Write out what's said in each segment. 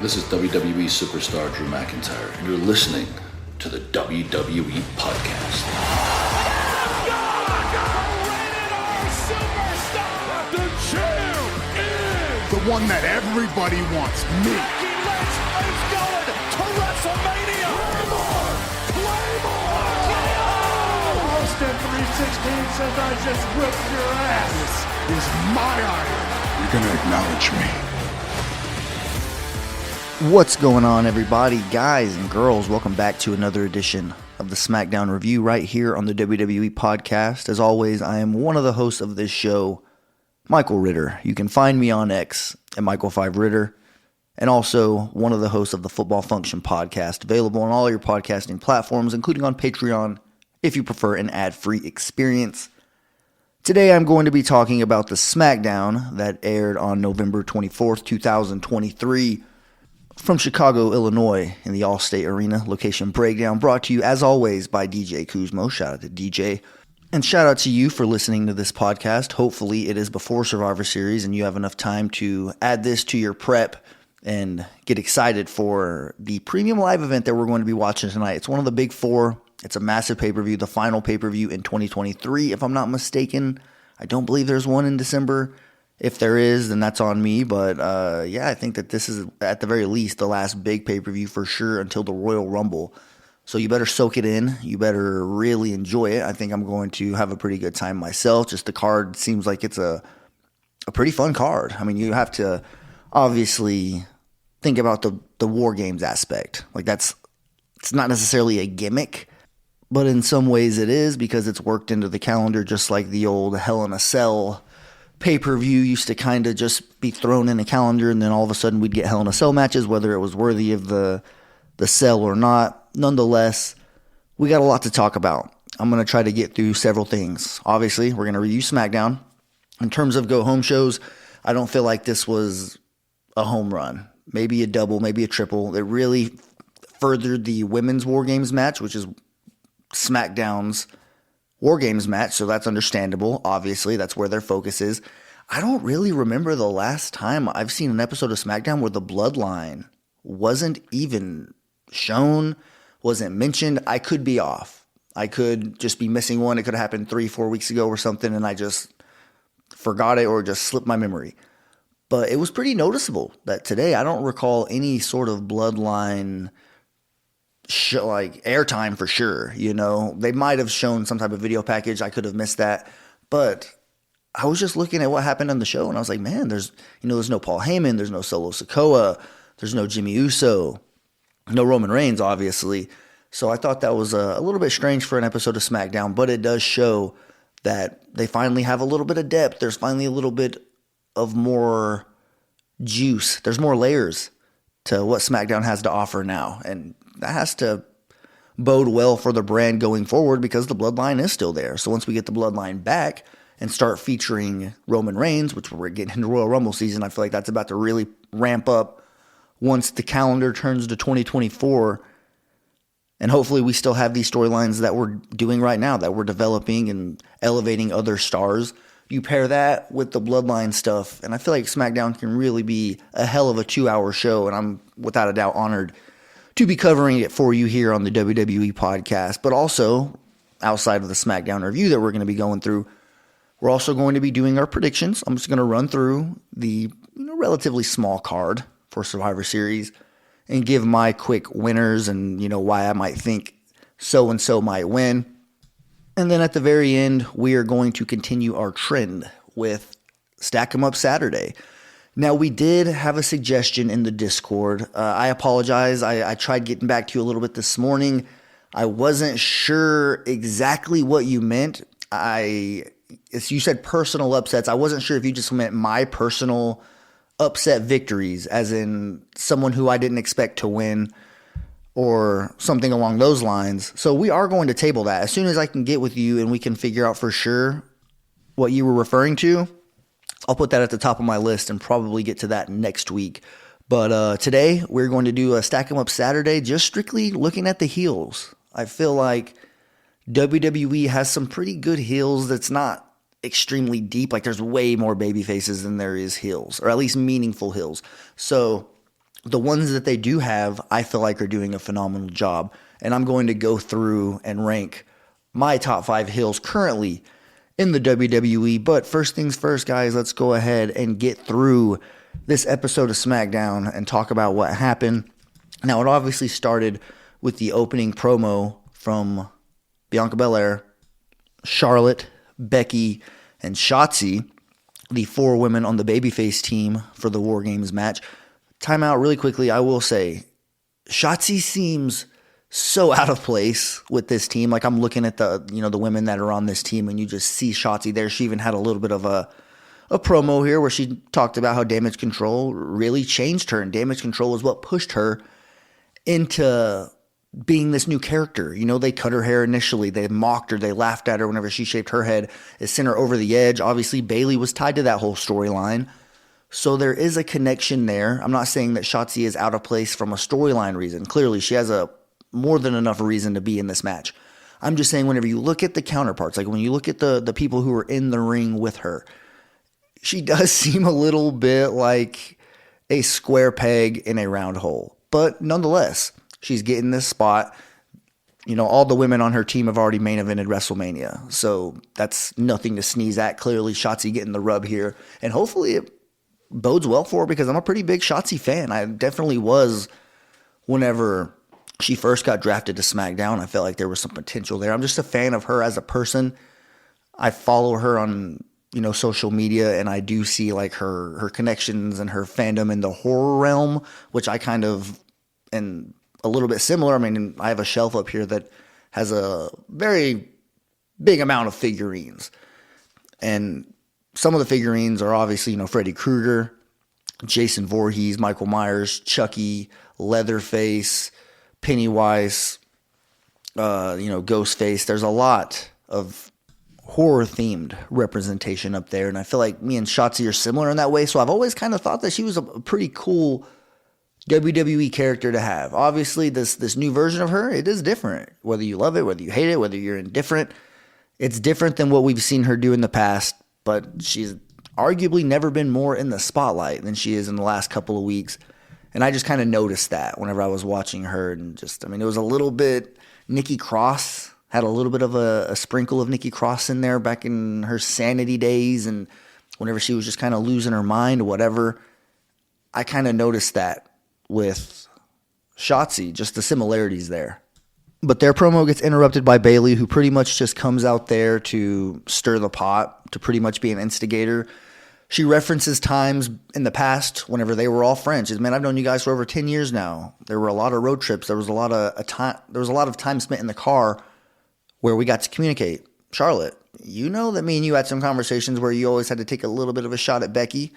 This is WWE superstar Drew McIntyre, and you're listening to the WWE Podcast. The champ is the one that everybody wants, me. Becky Lynch is going to WrestleMania. Claymore! Austin 316 says I just whipped your ass. This is my iron. You're going to acknowledge me. What's going on, everybody? Guys and girls, welcome back to another edition of the SmackDown Review right here on the WWE Podcast. As always, I am one of the hosts of this show, Michael Ritter. You can find me on X at Michael5Ritter, and also one of the hosts of the Football Function Podcast, available on all your podcasting platforms, including on Patreon, if you prefer an ad-free experience. Today, I'm going to be talking about the SmackDown that aired on November 24th, 2023, from Chicago, Illinois, in the Allstate Arena. Location breakdown brought to you, as always, by DJ Kuzmo. Shout out to DJ. And shout out to you for listening to this podcast. Hopefully it is before Survivor Series and you have enough time to add this to your prep and get excited for the premium live event that we're going to be watching tonight. It's one of the big four. It's a massive pay-per-view, the final pay-per-view in 2023, if I'm not mistaken. I don't believe there's one in December. If there is, then that's on me. But yeah, I think that this is, at the very least, the last big pay-per-view for sure until the Royal Rumble. So you better soak it in. You better really enjoy it. I think I'm going to have a pretty good time myself. Just the card seems like it's a pretty fun card. I mean, you have to obviously think about the War Games aspect. Like it's not necessarily a gimmick, but in some ways it is because it's worked into the calendar just like the old Hell in a Cell pay-per-view used to kind of just be thrown in a calendar, and then all of a sudden we'd get Hell in a Cell matches, whether it was worthy of the cell or not. Nonetheless, we got a lot to talk about. I'm going to try to get through several things. Obviously, we're going to review SmackDown. In terms of go-home shows, I don't feel like this was a home run. Maybe a double, maybe a triple. It really furthered the women's War Games match, which is SmackDown's War Games match, so that's understandable. Obviously, that's where their focus is. I don't really remember the last time I've seen an episode of SmackDown where the Bloodline wasn't even shown, wasn't mentioned. I could be off. I could just be missing one. It could have happened 3-4 weeks ago or something, and I just forgot it or just slipped my memory. But it was pretty noticeable that today I don't recall any sort of Bloodline like airtime for sure. You know, they might have shown some type of video package. I could have missed that, but I was just looking at what happened on the show, and I was like, man, there's no Paul Heyman, there's no Solo Sikoa, there's no Jimmy Uso, no Roman Reigns, obviously. So I thought that was a little bit strange for an episode of SmackDown, but it does show that they finally have a little bit of depth. There's finally a little bit of more juice. There's more layers to what SmackDown has to offer now, and that has to bode well for the brand going forward because the Bloodline is still there. So once we get the Bloodline back and start featuring Roman Reigns, which we're getting into Royal Rumble season, I feel like that's about to really ramp up once the calendar turns to 2024. And hopefully we still have these storylines that we're doing right now, that we're developing and elevating other stars. You pair that with the Bloodline stuff, and I feel like SmackDown can really be a hell of a 2-hour show, and I'm without a doubt honored to be covering it for you here on the WWE Podcast. But also, outside of the SmackDown review that we're going to be going through, we're also going to be doing our predictions. I'm just going to run through the relatively small card for Survivor Series and give my quick winners and why I might think so-and-so might win. And then at the very end, we are going to continue our trend with Stack 'em Up Saturday. Now, we did have a suggestion in the Discord. I apologize. I tried getting back to you a little bit this morning. I wasn't sure exactly what you meant. You said personal upsets. I wasn't sure if you just meant my personal upset victories, as in someone who I didn't expect to win or something along those lines. So we are going to table that. As soon as I can get with you and we can figure out for sure what you were referring to, I'll put that at the top of my list and probably get to that next week. But today we're going to do a Stack 'em Up Saturday, just strictly looking at the heels. I feel like WWE has some pretty good heels that's not extremely deep. Like there's way more baby faces than there is heels, or at least meaningful heels. So the ones that they do have, I feel like are doing a phenomenal job. And I'm going to go through and rank my top 5 heels currently in the WWE. But first things first, guys, let's go ahead and get through this episode of SmackDown and talk about what happened. Now, it obviously started with the opening promo from Bianca Belair, Charlotte, Becky, and Shotzi, the 4 women on the babyface team for the War Games match. Time out really quickly. I will say, Shotzi seems so out of place with this team. Like, I'm looking at the women that are on this team, and you just see Shotzi there. She even had a little bit of a promo here where she talked about how Damage Control really changed her, and Damage Control was what pushed her into being this new character. They cut her hair initially. They mocked her. They laughed at her whenever she shaved her head. It sent her over the edge. Obviously, Bayley was tied to that whole storyline. So there is a connection there. I'm not saying that Shotzi is out of place from a storyline reason. Clearly, she has a more than enough reason to be in this match. I'm just saying whenever you look at the counterparts, like when you look at the people who are in the ring with her, she does seem a little bit like a square peg in a round hole. But nonetheless, she's getting this spot. All the women on her team have already main evented WrestleMania. So that's nothing to sneeze at. Clearly, Shotzi getting the rub here. And hopefully it bodes well for her, because I'm a pretty big Shotzi fan. I definitely was whenever she first got drafted to SmackDown. I felt like there was some potential there. I'm just a fan of her as a person. I follow her on social media, and I do see like her connections and her fandom in the horror realm, which I kind of am a little bit similar. I mean, I have a shelf up here that has a very big amount of figurines, and some of the figurines are obviously, Freddy Krueger, Jason Voorhees, Michael Myers, Chucky, Leatherface, Pennywise, Ghostface. There's a lot of horror-themed representation up there, and I feel like me and Shotzi are similar in that way, so I've always kind of thought that she was a pretty cool WWE character to have. Obviously, this new version of her, it is different. Whether you love it, whether you hate it, whether you're indifferent, it's different than what we've seen her do in the past, but she's arguably never been more in the spotlight than she is in the last couple of weeks, and I just kind of noticed that whenever I was watching her, and it was a little bit Nikki Cross. Had a little bit of a sprinkle of Nikki Cross in there back in her Sanity days, and whenever she was just kind of losing her mind or whatever. I kind of noticed that with Shotzi, just the similarities there. But their promo gets interrupted by Bayley, who pretty much just comes out there to stir the pot, to pretty much be an instigator. She references times in the past whenever they were all friends. She says, "Man, I've known you guys for over 10 years now. There were a lot of road trips. There was a lot of time spent in the car where we got to communicate. Charlotte, you know that me and you had some conversations where you always had to take a little bit of a shot at Becky.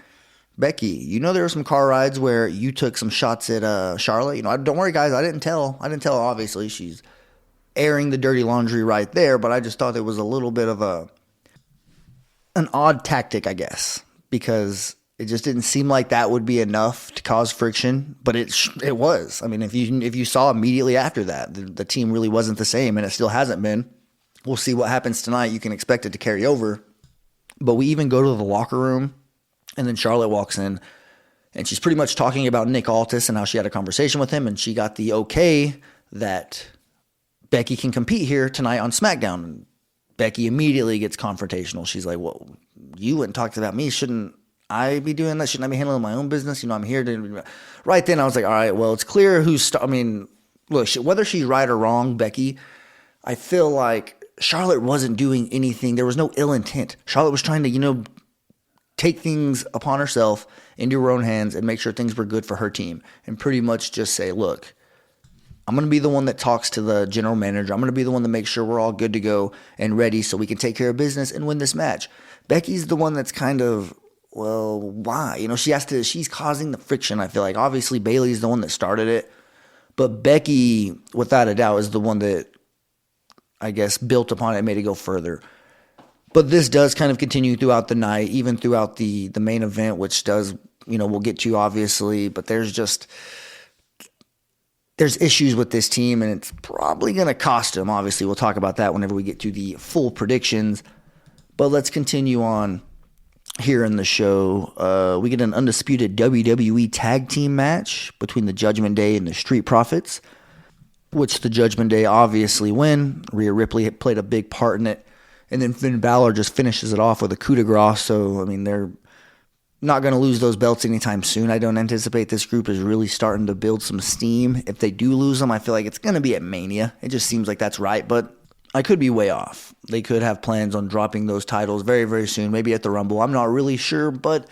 Becky, you know there were some car rides where you took some shots at Charlotte. Don't worry, guys. I didn't tell. Obviously, she's airing the dirty laundry right there, but I just thought it was a little bit of an odd tactic, I guess, because it just didn't seem like that would be enough to cause friction, but it was. I mean, if you saw immediately after that, the team really wasn't the same, and it still hasn't been. We'll see what happens tonight. You can expect it to carry over. But we even go to the locker room, and then Charlotte walks in, and she's pretty much talking about Nick Aldis and how she had a conversation with him, and she got the okay that Becky can compete here tonight on SmackDown. And Becky immediately gets confrontational. She's like, "Well, you wouldn't talk about me. Shouldn't I be doing that? Shouldn't I be handling my own business? I'm here to..." Right then, I was like, all right, well, it's clear look, whether she's right or wrong, Becky, I feel like Charlotte wasn't doing anything. There was no ill intent. Charlotte was trying to, take things upon herself into her own hands and make sure things were good for her team, and pretty much just say, look, I'm going to be the one that talks to the general manager. I'm going to be the one that makes sure we're all good to go and ready so we can take care of business and win this match. Becky's the one that's kind of, well, why? She's causing the friction, I feel like. Obviously, Bayley's the one that started it, but Becky, without a doubt, is the one that, I guess, built upon it and made it go further. But this does kind of continue throughout the night, even throughout the main event, which does, we'll get to, obviously, but there's issues with this team, and it's probably going to cost them. Obviously, we'll talk about that whenever we get to the full predictions. But let's continue on here in the show, we get an undisputed WWE tag team match between the Judgment Day and the Street Profits, which the Judgment Day obviously win. Rhea Ripley played a big part in it. And then Finn Balor just finishes it off with a coup de grace. So, I mean, they're not going to lose those belts anytime soon. I don't anticipate this group is really starting to build some steam. If they do lose them, I feel like it's going to be at Mania. It just seems like that's right, but I could be way off. They could have plans on dropping those titles very, very soon, maybe at the Rumble. I'm not really sure, but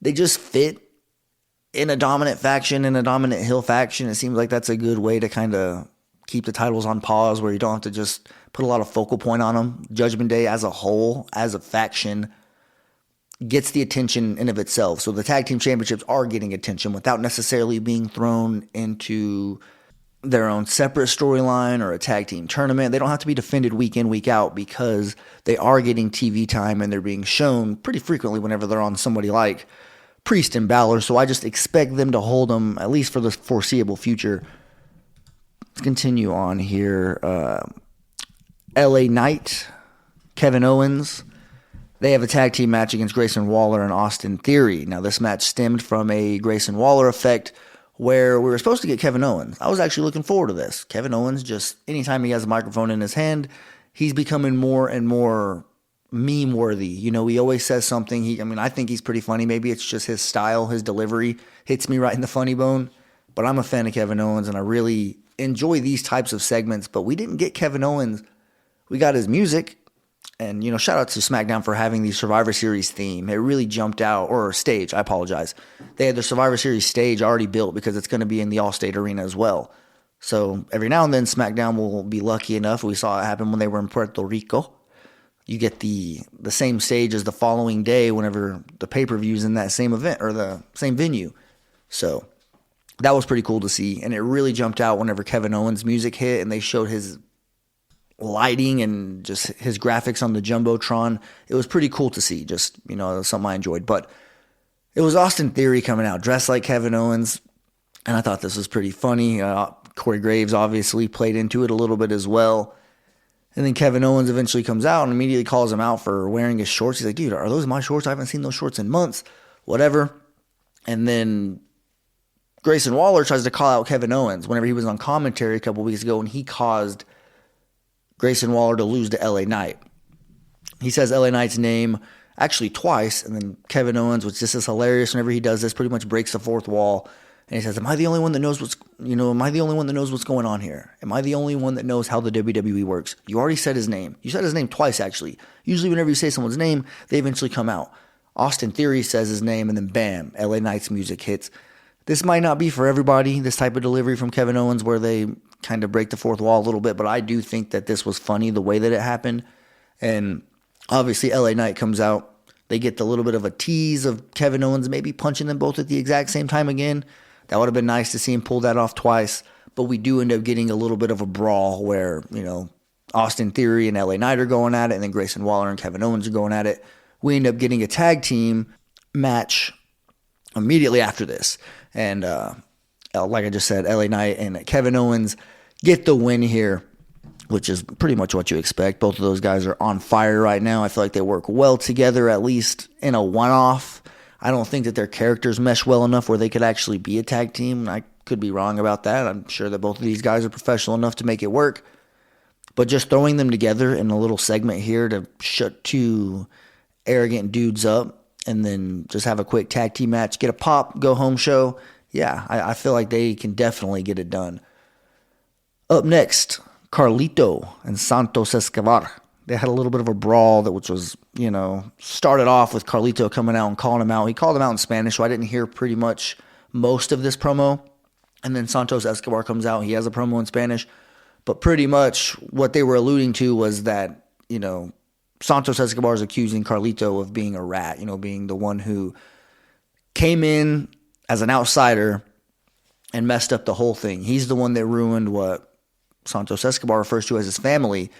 they just fit in a dominant faction, in a dominant heel faction. It seems like that's a good way to kind of keep the titles on pause where you don't have to just put a lot of focal point on them. Judgment Day as a whole, as a faction, gets the attention in of itself. So the tag team championships are getting attention without necessarily being thrown into their own separate storyline or a tag team tournament. They don't have to be defended week in, week out because they are getting TV time and they're being shown pretty frequently whenever they're on somebody like Priest and Balor. So I just expect them to hold them at least for the foreseeable future. Let's continue on here. LA Knight, Kevin Owens, they have a tag team match against Grayson Waller and Austin Theory. Now, this match stemmed from a Grayson Waller effect where we were supposed to get Kevin Owens. I was actually looking forward to this. Kevin Owens, just anytime he has a microphone in his hand, he's becoming more and more meme-worthy. You know, he always says something. I think he's pretty funny. Maybe it's just his style, his delivery hits me right in the funny bone. But I'm a fan of Kevin Owens, and I really enjoy these types of segments. But we didn't get Kevin Owens. We got his music. And, you know, shout out to SmackDown for having the Survivor Series theme. It really jumped out, or stage, I apologize. They had the Survivor Series stage already built because it's going to be in the Allstate Arena as well. So every now and then SmackDown will be lucky enough. We saw it happen when they were in Puerto Rico. You get the same stage as the following day whenever the pay-per-view's in that same event or the same venue. So that was pretty cool to see. And it really jumped out whenever Kevin Owens' music hit and they showed his lighting and just his graphics on the Jumbotron. It was pretty cool to see. Just, you know, something I enjoyed. But it was Austin Theory coming out dressed like Kevin Owens, and I thought this was pretty funny. Corey Graves obviously played into it a little bit as well. And then Kevin Owens eventually comes out and immediately calls him out for wearing his shorts. He's like, dude, are those my shorts? I haven't seen those shorts in months. Whatever. And then Grayson Waller tries to call out Kevin Owens whenever he was on commentary a couple weeks ago, and he caused Grayson Waller to lose to LA Knight. He says LA Knight's name actually twice, and then Kevin Owens, which this is hilarious whenever he does this, pretty much breaks the fourth wall. And he says, am I the only one that knows what's going on here? Am I the only one that knows how the WWE works? You already said his name. You said his name twice, actually. Usually whenever you say someone's name, they eventually come out. Austin Theory says his name, and then bam, LA Knight's music hits. This might not be for everybody, this type of delivery from Kevin Owens where they kind of break the fourth wall a little bit, but I do think that this was funny the way that it happened. And obviously LA Knight comes out. They get the little bit of a tease of Kevin Owens maybe punching them both at the exact same time again. That would have been nice to see him pull that off twice, but we do end up getting a little bit of a brawl where, you know, Austin Theory and LA Knight are going at it, and then Grayson Waller and Kevin Owens are going at it. We end up getting a tag team match immediately after this. And like I just said, LA Knight and Kevin Owens get the win here, which is pretty much what you expect. Both of those guys are on fire right now. I feel like they work well together, at least in a one-off. I don't think that their characters mesh well enough where they could actually be a tag team. I could be wrong about that. I'm sure that both of these guys are professional enough to make it work. But just throwing them together in a little segment here to shut two arrogant dudes up and then just have a quick tag team match, get a pop, go home show. Yeah, I feel like they can definitely get it done. Up next, Carlito and Santos Escobar. They had a little bit of a brawl which was, you know, started off with Carlito coming out and calling him out. He called him out in Spanish, so I didn't hear pretty much most of this promo. And then Santos Escobar comes out. He has a promo in Spanish. But pretty much what they were alluding to was that, you know, Santos Escobar is accusing Carlito of being a rat, you know, being the one who came in as an outsider and messed up the whole thing. He's the one that ruined what Santos Escobar refers to as his family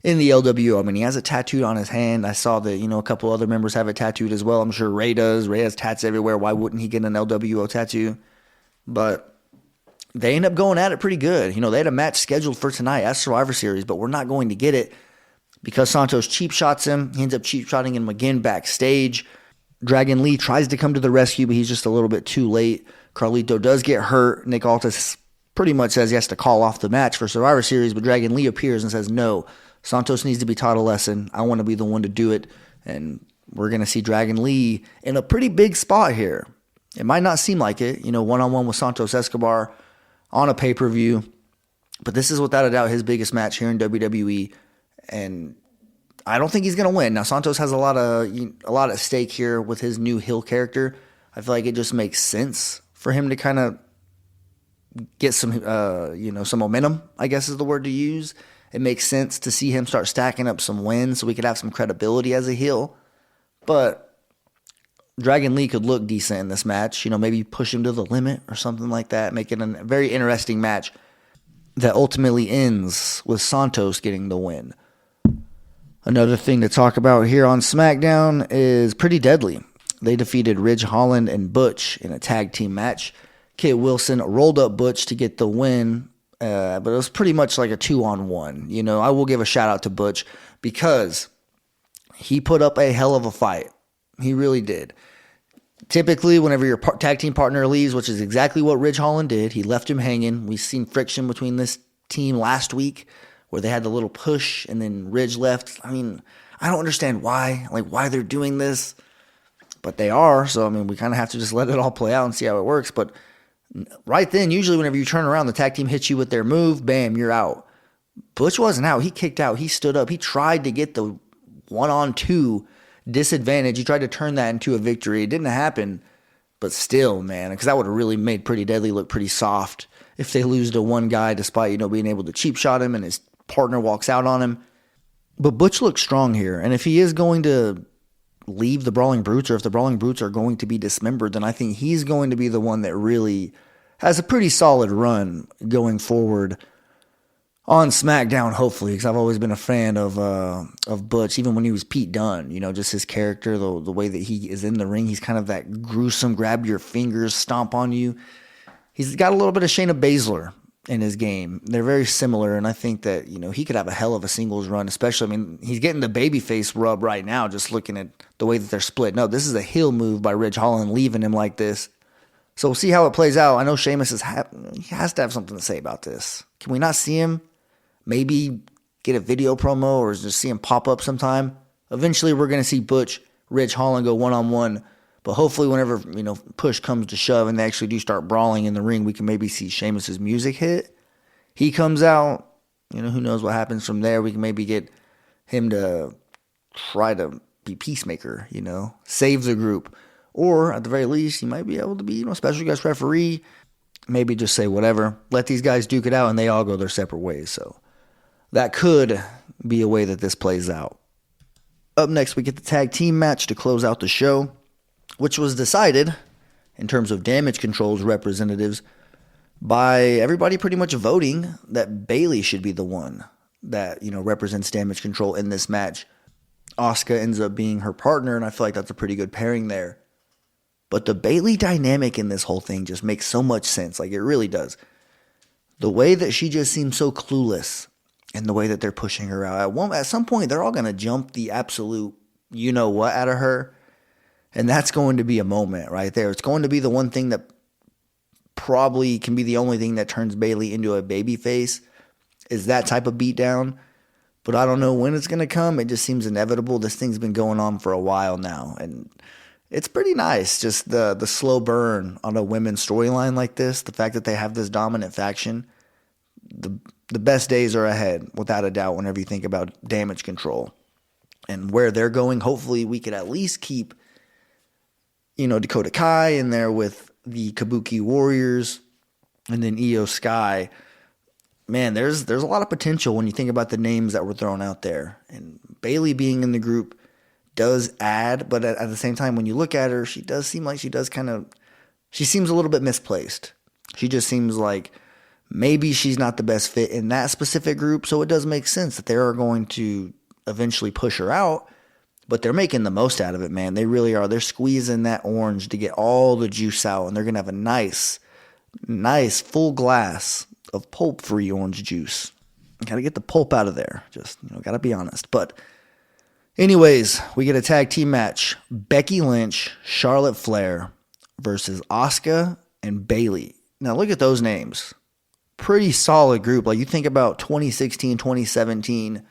in the LWO. I mean, he has it tattooed on his hand. I saw that, you know, a couple other members have it tattooed as well. I'm sure Ray does. Ray has tats everywhere. Why wouldn't he get an LWO tattoo? But they end up going at it pretty good. You know, they had a match scheduled for tonight at Survivor Series, but we're not going to get it because Santos cheap shots him. He ends up cheap shotting him again backstage. Dragon Lee tries to come to the rescue, but he's just a little bit too late. Carlito does get hurt. Nick Aldis pretty much says he has to call off the match for Survivor Series, but Dragon Lee appears and says, no, Santos needs to be taught a lesson. I want to be the one to do it. And we're going to see Dragon Lee in a pretty big spot here. It might not seem like it, one-on-one with Santos Escobar on a pay-per-view. But this is without a doubt his biggest match here in WWE. And I don't think he's going to win. Now, Santos has a lot at stake here with his new heel character. I feel like it just makes sense for him to kind of get some momentum, I guess is the word to use. It makes sense to see him start stacking up some wins so we could have some credibility as a heel. But Dragon Lee could look decent in this match. Maybe push him to the limit or something like that. Make it a very interesting match that ultimately ends with Santos getting the win. Another thing to talk about here on SmackDown is Pretty Deadly. They defeated Ridge Holland and Butch in a tag team match. Kit Wilson rolled up Butch to get the win, but it was pretty much like a 2-on-1. I will give a shout out to Butch because he put up a hell of a fight. He really did. Typically, whenever your tag team partner leaves, which is exactly what Ridge Holland did, he left him hanging. We've seen friction between this team last week where they had the little push and then Ridge left. I mean, I don't understand why they're doing this, but they are. So, we kind of have to just let it all play out and see how it works. But right then, usually whenever you turn around, the tag team hits you with their move, bam, you're out. Butch wasn't out. He kicked out. He stood up. He tried to get the 1-on-2 disadvantage. He tried to turn that into a victory. It didn't happen, but still, man, because that would have really made Pretty Deadly look pretty soft if they lose to one guy despite, being able to cheap shot him and his partner walks out on him. But Butch looks strong here, and if he is going to leave the Brawling Brutes, or if the Brawling Brutes are going to be dismembered, then I think he's going to be the one that really has a pretty solid run going forward on SmackDown, hopefully, because I've always been a fan of Butch, even when he was Pete Dunne. Just his character, the way that he is in the ring. He's kind of that gruesome, grab your fingers, stomp on you. He's got a little bit of Shayna Baszler in his game. They're very similar, and I think that, he could have a hell of a singles run, especially, he's getting the babyface rub right now, just looking at the way that they're split. No, this is a heel move by Ridge Holland, leaving him like this. So we'll see how it plays out. I know Sheamus he has to have something to say about this. Can we not see him maybe get a video promo or just see him pop up sometime? Eventually, we're going to see Butch, Ridge Holland go one-on-one. But hopefully whenever, push comes to shove and they actually do start brawling in the ring, we can maybe see Sheamus's music hit. He comes out. Who knows what happens from there. We can maybe get him to try to be peacemaker, save the group. Or at the very least, he might be able to be, special guest referee. Maybe just say whatever. Let these guys duke it out and they all go their separate ways. So that could be a way that this plays out. Up next, we get the tag team match to close out the show, which was decided, in terms of Damage Control's representatives, by everybody pretty much voting that Bayley should be the one that, represents Damage Control in this match. Asuka ends up being her partner, and I feel like that's a pretty good pairing there. But the Bayley dynamic in this whole thing just makes so much sense. Like, it really does. The way that she just seems so clueless and the way that they're pushing her out. At some point, they're all going to jump the absolute you-know-what out of her. And that's going to be a moment right there. It's going to be the one thing that probably can be the only thing that turns Bayley into a babyface, is that type of beatdown. But I don't know when it's going to come. It just seems inevitable. This thing's been going on for a while now. And it's pretty nice, just the slow burn on a women's storyline like this. The fact that they have this dominant faction. The best days are ahead, without a doubt, whenever you think about Damage Control. And where they're going, hopefully we could at least keep Dakota Kai in there with the Kabuki Warriors and then Io Sky. Man, there's a lot of potential when you think about the names that were thrown out there. And Bayley being in the group does add, but at the same time, when you look at her, she does seem like she seems a little bit misplaced. She just seems like maybe she's not the best fit in that specific group, so it does make sense that they are going to eventually push her out. But they're making the most out of it, man. They really are. They're squeezing that orange to get all the juice out, and they're going to have a nice full glass of pulp-free orange juice. Got to get the pulp out of there. Just, got to be honest. But Anyways, we get a tag team match. Becky Lynch, Charlotte Flair versus Asuka and Bayley. Now look at those names. Pretty solid group. Like you think about 2016, 2017,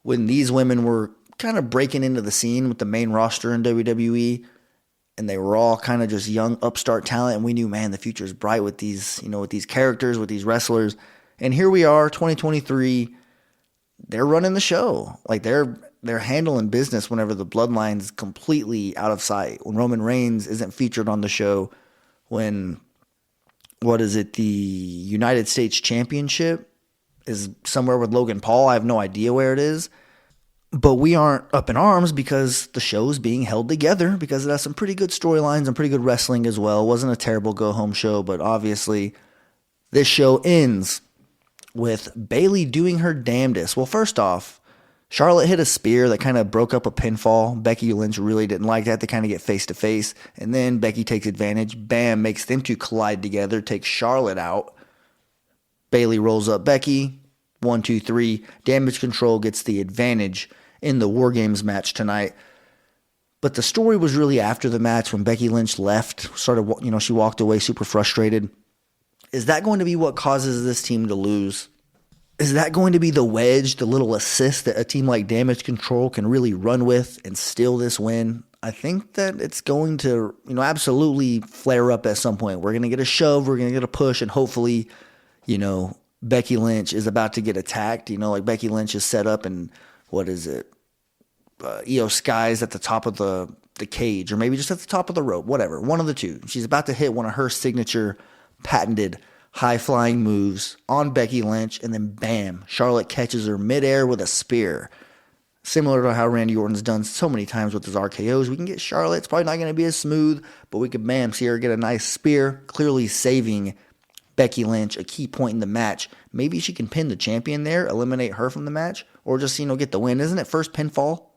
when these women were kind of breaking into the scene with the main roster in WWE, and they were all kind of just young upstart talent, and we knew, man, the future is bright with these, with these characters, with these wrestlers. And here we are, 2023. They're running the show. Like they're handling business whenever the bloodline's completely out of sight. When Roman Reigns isn't featured on the show, when the United States Championship is somewhere with Logan Paul. I have no idea where it is. But we aren't up in arms because the show's being held together because it has some pretty good storylines and pretty good wrestling as well. It wasn't a terrible go-home show, but obviously this show ends with Bayley doing her damnedest. Well, first off, Charlotte hit a spear that kind of broke up a pinfall. Becky Lynch really didn't like that. They kind of get face-to-face. And then Becky takes advantage. Bam, makes them two collide together, takes Charlotte out. Bayley rolls up Becky. 1, 2, 3. Damage Control gets the advantage in the War Games match tonight. But the story was really after the match when Becky Lynch left. She walked away super frustrated. Is that going to be what causes this team to lose? Is that going to be the wedge, the little assist that a team like Damage Control can really run with and steal this win? I think that it's going to, absolutely flare up at some point. We're going to get a shove, we're going to get a push, and hopefully, Becky Lynch is about to get attacked. Like Becky Lynch is set up and Io Sky's at the top of the cage, or maybe just at the top of the rope, whatever. One of the two. She's about to hit one of her signature patented high-flying moves on Becky Lynch, and then bam, Charlotte catches her midair with a spear. Similar to how Randy Orton's done so many times with his RKOs. We can get Charlotte. It's probably not going to be as smooth, but we could, see her get a nice spear, clearly saving Becky Lynch, a key point in the match. Maybe she can pin the champion there, eliminate her from the match, or just, get the win. Isn't it first pinfall?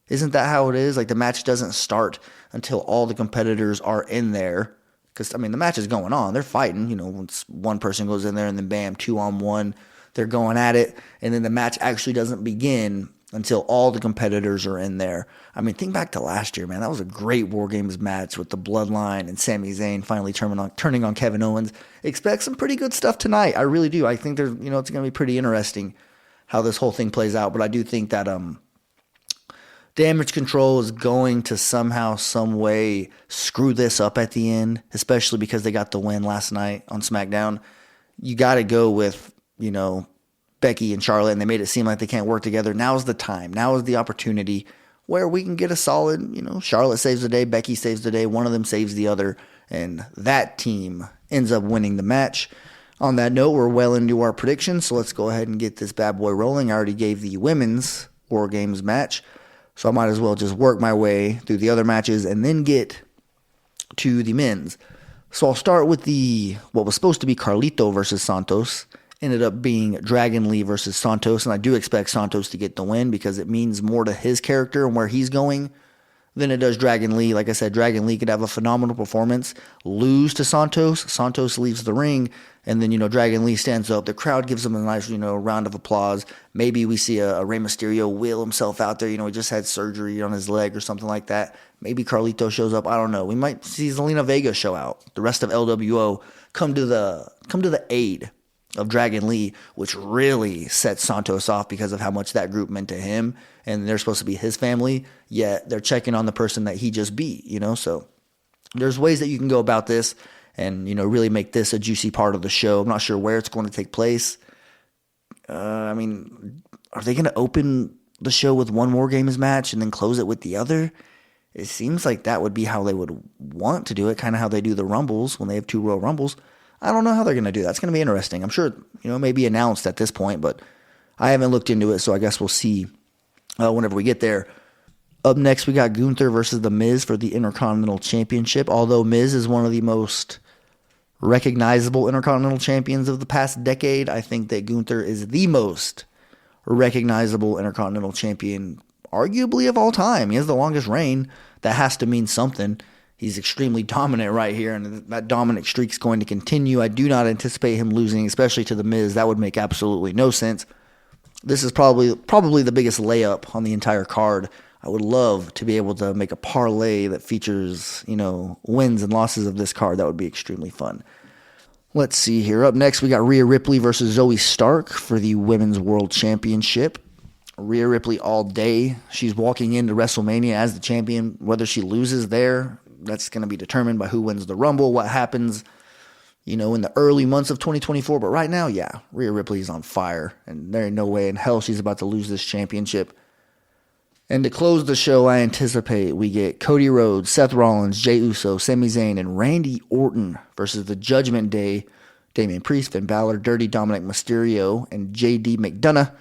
Isn't that how it is? Like the match doesn't start until all the competitors are in there. Because, the match is going on. They're fighting. Once one person goes in there and then bam, 2-on-1. They're going at it. And then the match actually doesn't begin until all the competitors are in there. Think back to last year, man. That was a great War Games match with the Bloodline and Sami Zayn finally turning on Kevin Owens. Expect some pretty good stuff tonight. I really do. I think there's, it's going to be pretty interesting how this whole thing plays out. But I do think that Damage Control is going to somehow, some way screw this up at the end, especially because they got the win last night on SmackDown. You got to go with, Becky and Charlotte, and they made it seem like they can't work together. Now's the time. Now is the opportunity where we can get a solid, Charlotte saves the day, Becky saves the day, one of them saves the other, and that team ends up winning the match. On that note, we're well into our predictions, so let's go ahead and get this bad boy rolling. I already gave the women's War Games match, so I might as well just work my way through the other matches and then get to the men's. So I'll start with what was supposed to be Carlito versus Santos. Ended up being Dragon Lee versus Santos, and I do expect Santos to get the win because it means more to his character and where he's going than it does Dragon Lee. Like I said, Dragon Lee could have a phenomenal performance, lose to Santos. Santos leaves the ring, and then, Dragon Lee stands up. The crowd gives him a nice, round of applause. Maybe we see a Rey Mysterio wheel himself out there. He just had surgery on his leg or something like that. Maybe Carlito shows up. I don't know. We might see Zelina Vega show out. The rest of LWO come to the aid of Dragon Lee, which really sets Santos off because of how much that group meant to him, and they're supposed to be his family, yet they're checking on the person that he just beat, so there's ways that you can go about this and, really make this a juicy part of the show. I'm not sure where it's going to take place. Are they going to open the show with one War Games match and then close it with the other? It seems like that would be how they would want to do it, kind of how they do the Rumbles when they have 2 Royal Rumbles. I don't know how they're going to do that. It's going to be interesting. I'm sure, it may be announced at this point, but I haven't looked into it, so I guess we'll see whenever we get there. Up next, we got Gunther versus The Miz for the Intercontinental Championship. Although Miz is one of the most recognizable Intercontinental Champions of the past decade, I think that Gunther is the most recognizable Intercontinental Champion, arguably of all time. He has the longest reign. That has to mean something. He's extremely dominant right here, and that dominant streak is going to continue. I do not anticipate him losing, especially to The Miz. That would make absolutely no sense. this is probably the biggest layup on the entire card. I would love to be able to make a parlay that features, wins and losses of this card. That would be extremely fun. Let's see here. Up next, we got Rhea Ripley versus Zoe Stark for the Women's World Championship. Rhea Ripley all day. She's walking into WrestleMania as the champion. Whether she loses there, that's going to be determined by who wins the Rumble, what happens, in the early months of 2024. But right now, yeah, Rhea Ripley is on fire, and there ain't no way in hell she's about to lose this championship. And to close the show, I anticipate we get Cody Rhodes, Seth Rollins, Jey Uso, Sami Zayn, and Randy Orton versus the Judgment Day, Damian Priest, Finn Balor, Dirty Dominic Mysterio, and J.D. McDonough,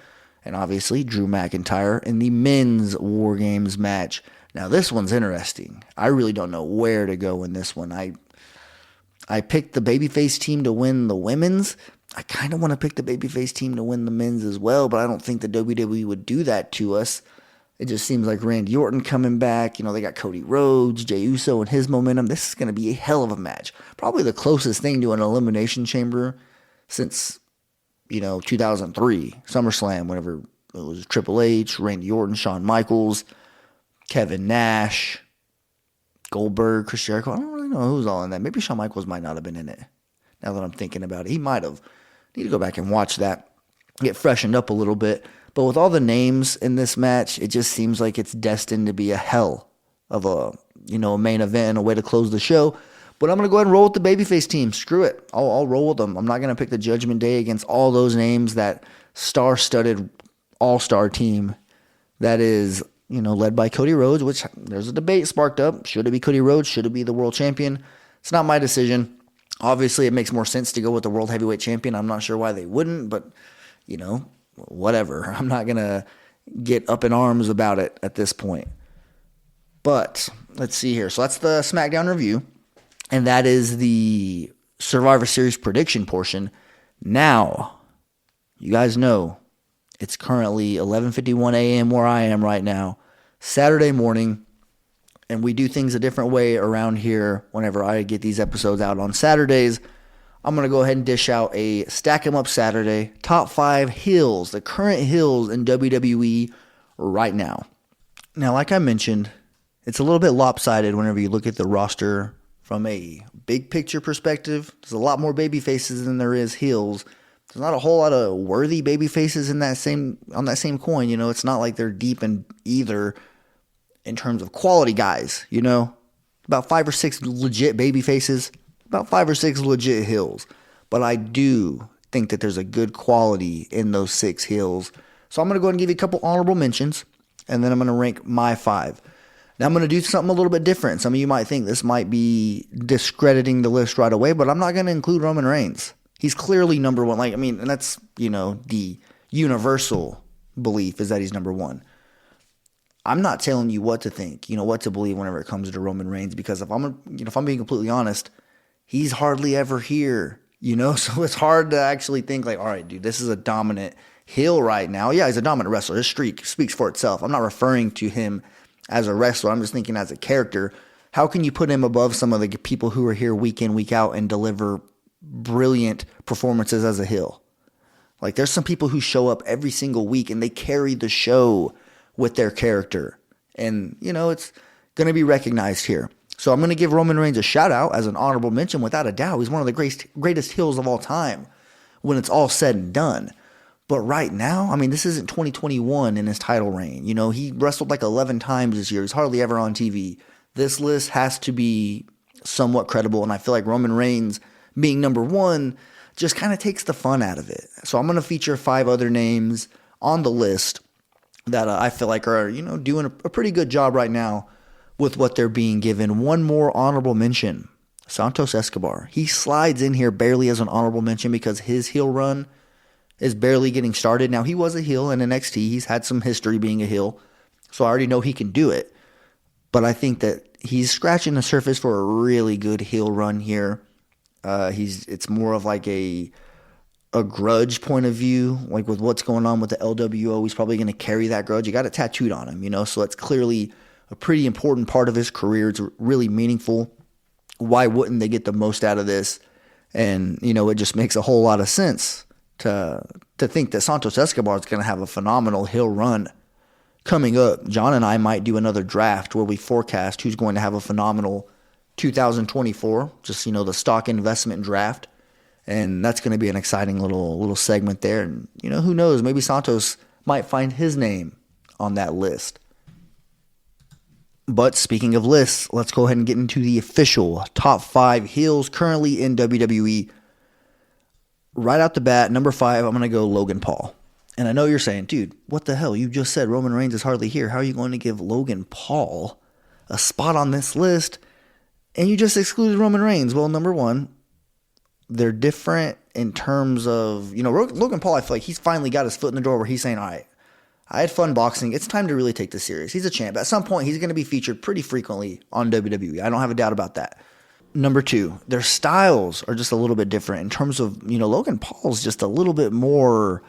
and obviously Drew McIntyre in the Men's War Games match. Now, this one's interesting. I really don't know where to go in this one. I picked the babyface team to win the women's. I kind of want to pick the babyface team to win the men's as well, but I don't think the WWE would do that to us. It just seems like Randy Orton coming back. They got Cody Rhodes, Jey Uso, and his momentum. This is going to be a hell of a match. Probably the closest thing to an Elimination Chamber since, 2003, SummerSlam, whenever it was Triple H, Randy Orton, Shawn Michaels, Kevin Nash, Goldberg, Chris Jericho. I don't really know who's all in that. Maybe Shawn Michaels might not have been in it. Now that I'm thinking about it, he might have. Need to go back and watch that, get freshened up a little bit. But with all the names in this match, it just seems like it's destined to be a hell of a main event and a way to close the show. But I'm going to go ahead and roll with the babyface team. Screw it. I'll roll with them. I'm not going to pick the Judgment Day against all those names, that star-studded all-star team that is, led by Cody Rhodes, which there's a debate sparked up. Should it be Cody Rhodes? Should it be the world champion? It's not my decision. Obviously, it makes more sense to go with the world heavyweight champion. I'm not sure why they wouldn't, but, whatever. I'm not going to get up in arms about it at this point. But let's see here. So that's the SmackDown review, and that is the Survivor Series prediction portion. Now, you guys know it's currently 11:51 a.m. where I am right now, Saturday morning, and we do things a different way around here whenever I get these episodes out on Saturdays. I'm going to go ahead and dish out a Stack 'em Up Saturday, top 5 heels, the current heels in WWE right now. Now, like I mentioned, it's a little bit lopsided whenever you look at the roster from a big picture perspective. There's a lot more baby faces than there is heels. There's not a whole lot of worthy baby faces on that same coin. It's not like they're deep in either in terms of quality guys, About 5 or 6 legit baby faces. About 5 or 6 legit heels. But I do think that there's a good quality in those 6 heels. So I'm going to go ahead and give you a couple honorable mentions, and then I'm going to rank my 5. Now I'm going to do something a little bit different. Some of you might think this might be discrediting the list right away, but I'm not going to include Roman Reigns. He's clearly number 1. And that's, the universal belief is that he's number 1. I'm not telling you what to think, what to believe whenever it comes to Roman Reigns, because if I'm being completely honest, he's hardly ever here, so it's hard to actually think all right, dude, this is a dominant heel right now. Yeah, he's a dominant wrestler. His streak speaks for itself. I'm not referring to him as a wrestler. I'm just thinking as a character. How can you put him above some of the people who are here week in, week out and deliver brilliant performances as a heel? There's some people who show up every single week and they carry the show with their character. And, it's going to be recognized here. So I'm going to give Roman Reigns a shout out as an honorable mention without a doubt. He's one of the greatest heels of all time when it's all said and done. But right now, this isn't 2021 in his title reign. He wrestled 11 times this year. He's hardly ever on TV. This list has to be somewhat credible, and I feel like Roman Reigns being number 1 just kind of takes the fun out of it. So I'm going to feature 5 other names on the list that I feel like are, doing a pretty good job right now with what they're being given. One more honorable mention, Santos Escobar. He slides in here barely as an honorable mention because his heel run is barely getting started. Now, he was a heel in NXT. He's had some history being a heel, so I already know he can do it. But I think that he's scratching the surface for a really good heel run here. It's more of a grudge point of view, with what's going on with the LWO. He's probably going to carry that grudge. You got it tattooed on him, so it's clearly a pretty important part of his career. It's really meaningful. Why wouldn't they get the most out of this? And, it just makes a whole lot of sense to to think that Santos Escobar is going to have a phenomenal heel run coming up. John and I might do another draft where we forecast who's going to have a phenomenal 2024, just, the stock investment draft. And that's going to be an exciting little segment there. And, who knows, maybe Santos might find his name on that list. But speaking of lists, let's go ahead and get into the official top 5 heels currently in WWE. Right out the bat, number 5, I'm going to go Logan Paul. And I know you're saying, dude, what the hell? You just said Roman Reigns is hardly here. How are you going to give Logan Paul a spot on this list? And you just excluded Roman Reigns. Well, number 1, they're different in terms of, Logan Paul, I feel like he's finally got his foot in the door where he's saying, all right, I had fun boxing. It's time to really take this serious. He's a champ. At some point, he's going to be featured pretty frequently on WWE. I don't have a doubt about that. Number 2, their styles are just a little bit different in terms of, Logan Paul's just a little bit more,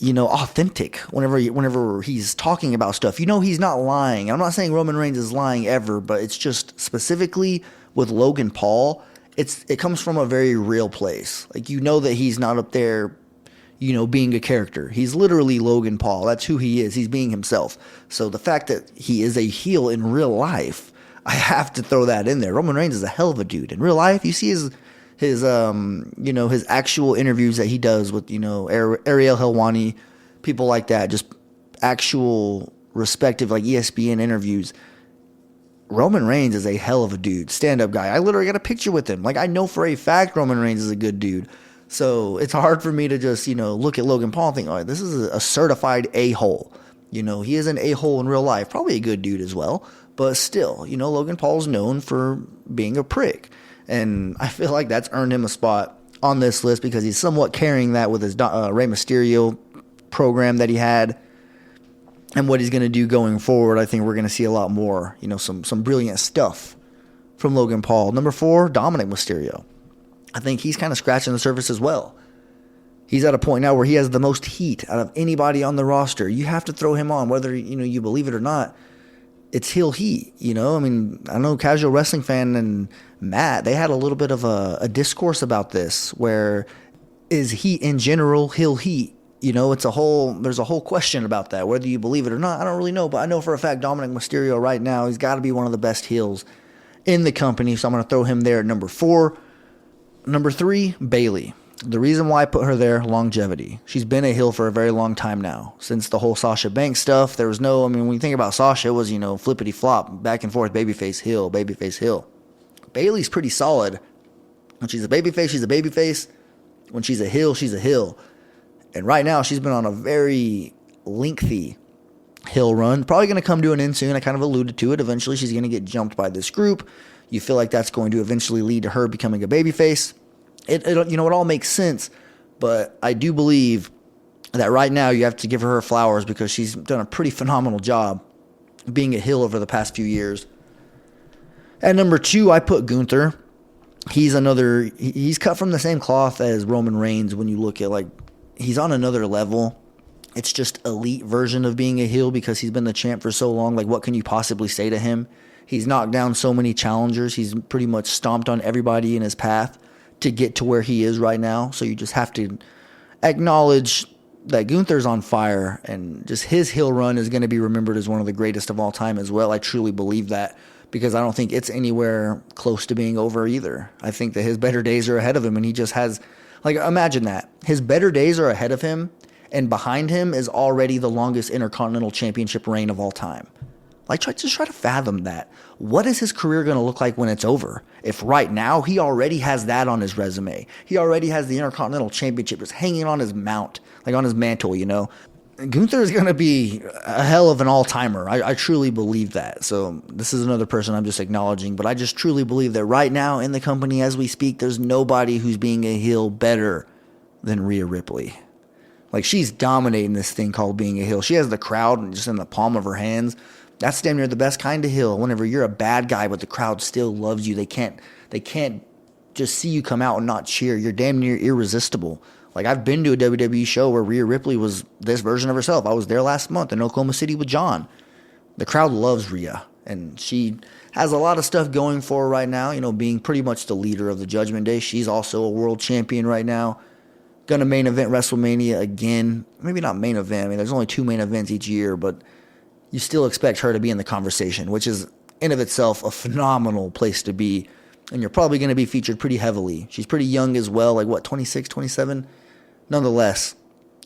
authentic whenever he's talking about stuff. He's not lying. I'm not saying Roman Reigns is lying ever, but it's just specifically with Logan Paul, it comes from a very real place. Like, that he's not up there, being a character. He's literally Logan Paul. That's who he is. He's being himself. So the fact that he is a heel in real life, I have to throw that in there. Roman Reigns is a hell of a dude. In real life, you see his actual interviews that he does with, Ariel Helwani, people like that, just actual respective, like ESPN interviews. Roman Reigns is a hell of a dude, stand-up guy. I literally got a picture with him. Like, I know for a fact Roman Reigns is a good dude. So it's hard for me to just, look at Logan Paul and think, all right, this is a certified a-hole. He is an a-hole in real life. Probably a good dude as well. But still, Logan Paul's known for being a prick. And I feel like that's earned him a spot on this list because he's somewhat carrying that with his Rey Mysterio program that he had. And what he's going to do going forward, I think we're going to see a lot more, some brilliant stuff from Logan Paul. Number 4, Dominic Mysterio. I think he's kind of scratching the surface as well. He's at a point now where he has the most heat out of anybody on the roster. You have to throw him on, whether you believe it or not. It's heel heat, I know Casual Wrestling Fan and Matt, they had a little bit of a discourse about this, where is heat in general heel heat? There's a whole question about that, whether you believe it or not. I don't really know, but I know for a fact Dominic Mysterio right now, he's got to be one of the best heels in the company, so I'm going to throw him there at number 4. Number 3, Bayley. The reason why I put her there, longevity. She's been a heel for a very long time now. Since the whole Sasha Banks stuff, there was no, when you think about Sasha, it was, flippity flop, back and forth, babyface, heel, babyface, heel. Bayley's pretty solid. When she's a babyface, she's a babyface. When she's a heel, she's a heel. And right now, she's been on a very lengthy heel run. Probably going to come to an end soon. I kind of alluded to it. Eventually, she's going to get jumped by this group. You feel like that's going to eventually lead to her becoming a babyface. It all makes sense, but I do believe that right now you have to give her flowers because she's done a pretty phenomenal job being a heel over the past few years. At number 2, I put Gunther. He's cut from the same cloth as Roman Reigns when you look at, he's on another level. It's just elite version of being a heel because he's been the champ for so long. What can you possibly say to him? He's knocked down so many challengers. He's pretty much stomped on everybody in his path to get to where he is right now. So you just have to acknowledge that Gunther's on fire, and just his heel run is going to be remembered as one of the greatest of all time as well. I truly believe that because I don't think it's anywhere close to being over either. I think that his better days are ahead of him, and he just has, imagine that. His better days are ahead of him, and behind him is already the longest Intercontinental Championship reign of all time. Just try to fathom that. What is his career going to look like when it's over? If right now he already has that on his resume, he already has the Intercontinental Championship just hanging on his mount, on his mantle, Gunther is going to be a hell of an all-timer. I truly believe that. So this is another person I'm just acknowledging, but I just truly believe that right now in the company as we speak, there's nobody who's being a heel better than Rhea Ripley. She's dominating this thing called being a heel. She has the crowd just in the palm of her hands. That's damn near the best kind of heel. Whenever you're a bad guy, but the crowd still loves you, they can't just see you come out and not cheer. You're damn near irresistible. I've been to a WWE show where Rhea Ripley was this version of herself. I was there last month in Oklahoma City with John. The crowd loves Rhea, and she has a lot of stuff going for her right now. Being pretty much the leader of the Judgment Day. She's also a world champion right now. Gonna main event WrestleMania again. Maybe not main event. I mean, there's only 2 main events each year, but you still expect her to be in the conversation, which is in of itself a phenomenal place to be. And you're probably going to be featured pretty heavily. She's pretty young as well, like 26, 27? Nonetheless,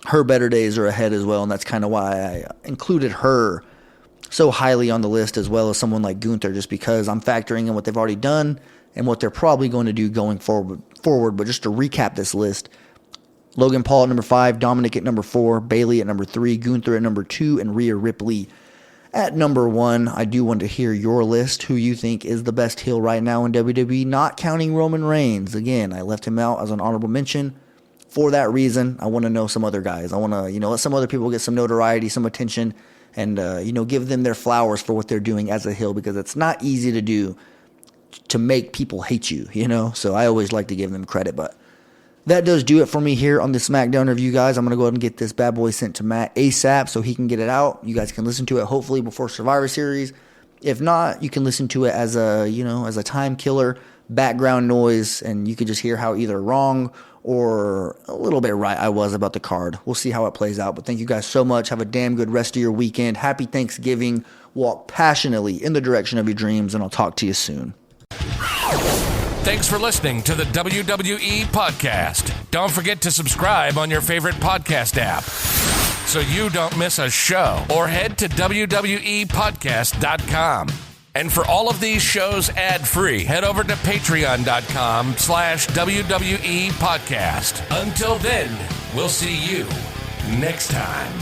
her better days are ahead as well, and that's kind of why I included her so highly on the list, as well as someone like Gunther, just because I'm factoring in what they've already done and what they're probably going to do going forward. But just to recap this list, Logan Paul at number 5, Dominic at number 4, Bayley at number 3, Gunther at number 2, and Rhea Ripley at number 1. I do want to hear your list, who you think is the best heel right now in WWE, not counting Roman Reigns. Again, I left him out as an honorable mention. For that reason, I want to know some other guys. I want to, let some other people get some notoriety, some attention, and, give them their flowers for what they're doing as a heel, because it's not easy to do to make people hate you, So I always like to give them credit, but that does do it for me here on the SmackDown review, guys. I'm going to go ahead and get this bad boy sent to Matt ASAP so he can get it out. You guys can listen to it hopefully before Survivor Series. If not, you can listen to it as a time killer, background noise, and you can just hear how either wrong or a little bit right I was about the card. We'll see how it plays out. But thank you guys so much. Have a damn good rest of your weekend. Happy Thanksgiving. Walk passionately in the direction of your dreams, and I'll talk to you soon. Thanks for listening to the WWE Podcast. Don't forget to subscribe on your favorite podcast app so you don't miss a show, or head to WWEpodcast.com. And for all of these shows ad-free, head over to patreon.com/WWE Podcast. Until then, we'll see you next time.